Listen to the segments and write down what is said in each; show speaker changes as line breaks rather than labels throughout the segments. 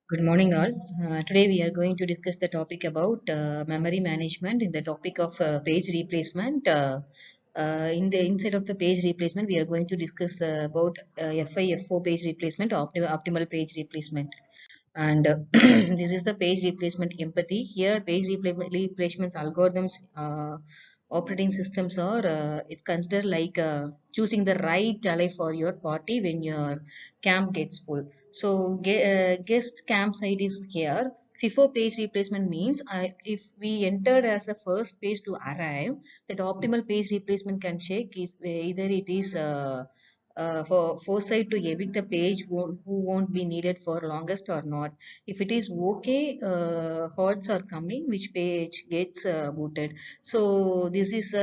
Good morning, all. Today we are going to discuss the topic about memory management in the topic of page replacement. In the inside of the page replacement, we are going to discuss about FIFO page replacement, optimal page replacement. And this is the page replacement empathy. Here, page replacements algorithms, operating systems are it's considered like choosing the right ally for your party when your camp gets full. So, guest campsite is here. FIFO page replacement means if we entered as a first page to arrive, that optimal page replacement can check is either it is for foresight to evict the page who won't be needed for longest or not. If it is okay, hordes are coming, which page gets booted. So this is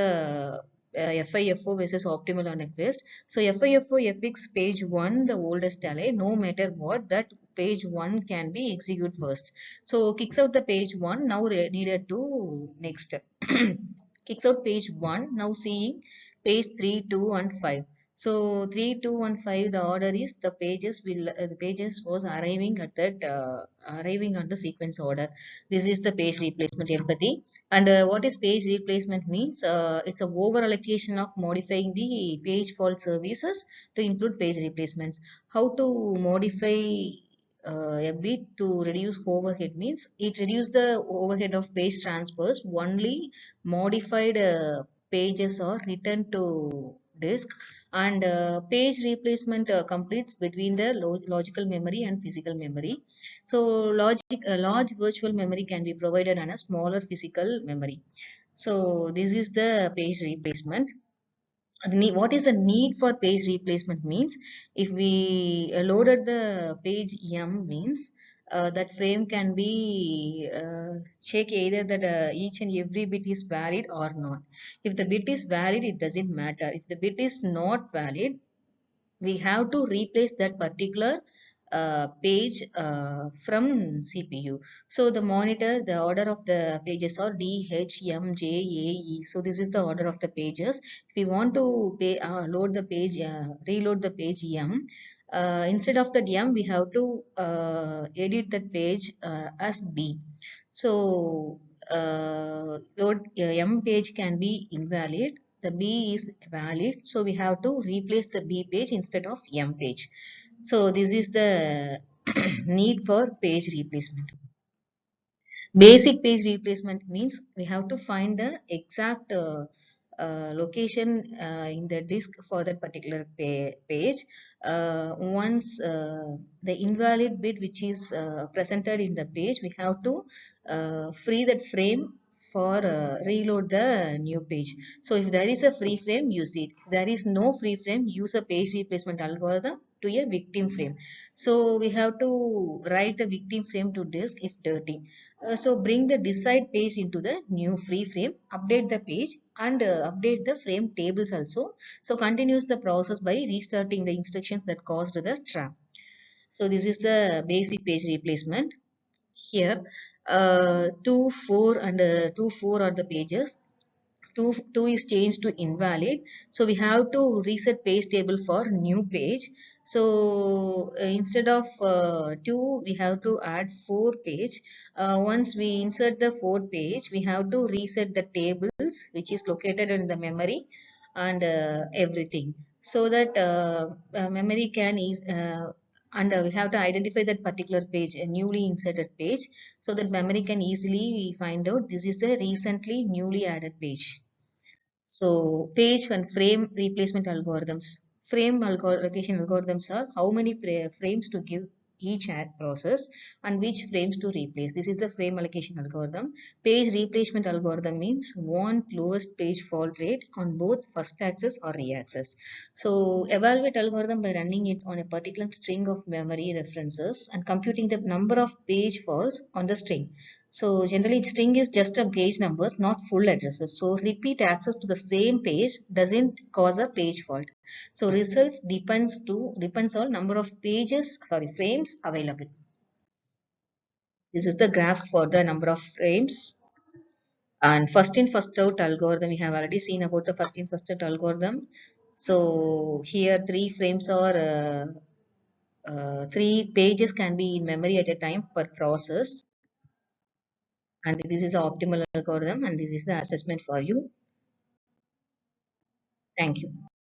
FIFO versus optimal on a quest. So FIFO FX page 1, the oldest ally, no matter what, that page 1 can be execute first. So kicks out the page 1, now needed to next. Kicks out page 1, now seeing page 3, 2 and 5. So 3, 2 and 5, the order is the pages was arriving at that arriving on the sequence order. This is the page replacement empathy. And what is page replacement means? It's a over allocation of modifying the page fault services to include page replacements. How to modify a bit to reduce overhead means it reduce the overhead of page transfers. Only modified pages are returned to disk, and page replacement completes between the logical memory and physical memory. So large virtual memory can be provided on a smaller physical memory. So this is the page replacement. What is the need for page replacement means if we loaded the page M means that frame can be check either that each and every bit is valid or not. If the bit is valid, it doesn't matter. If the bit is not valid, we have to replace that particular page from CPU. So the monitor, the order of the pages are D, H, M, J, A, E. So this is the order of the pages. If we want to load the page, reload the page M, instead of the M, we have to edit that page as B. So M page can be invalid, the B is valid, so we have to replace the B page instead of M page. So this is the need for page replacement. Basic page replacement means we have to find the exact location in the disk for that particular page. Once the invalid bit which is presented in the page, we have to free that frame for reload the new page. So if there is a free frame, use it. If there is no free frame, use a page replacement algorithm to a victim frame. So we have to write a victim frame to disk if dirty. So bring the decide page into the new free frame, update the page and update the frame tables also. So continues the process by restarting the instructions that caused the trap. So this is the basic page replacement. Here 2, 4 and 2, 4 are the pages. 2 is changed to invalid, so we have to reset page table for new page. So instead of 2 we have to add 4 page. Once we insert the 4 page, we have to reset the tables which is located in the memory and everything, so that memory can and we have to identify that particular page, a newly inserted page, so that memory can easily find out this is the recently newly added page. So page and frame replacement algorithms. Allocation algorithms are how many frames to give each ad process and which frames to replace. This is the frame allocation algorithm. Page replacement algorithm means want lowest page fault rate on both first access or re-access. So evaluate algorithm by running it on a particular string of memory references and computing the number of page faults on the string. So generally string is just a page numbers, not full addresses. So repeat access to the same page doesn't cause a page fault. So results depends on number of frames available. This is the graph for the number of frames. And first in first out algorithm, we have already seen about the first in first out algorithm. So here 3 frames are Three pages can be in memory at a time per process, and this is the optimal algorithm, and this is the assessment for you. Thank you.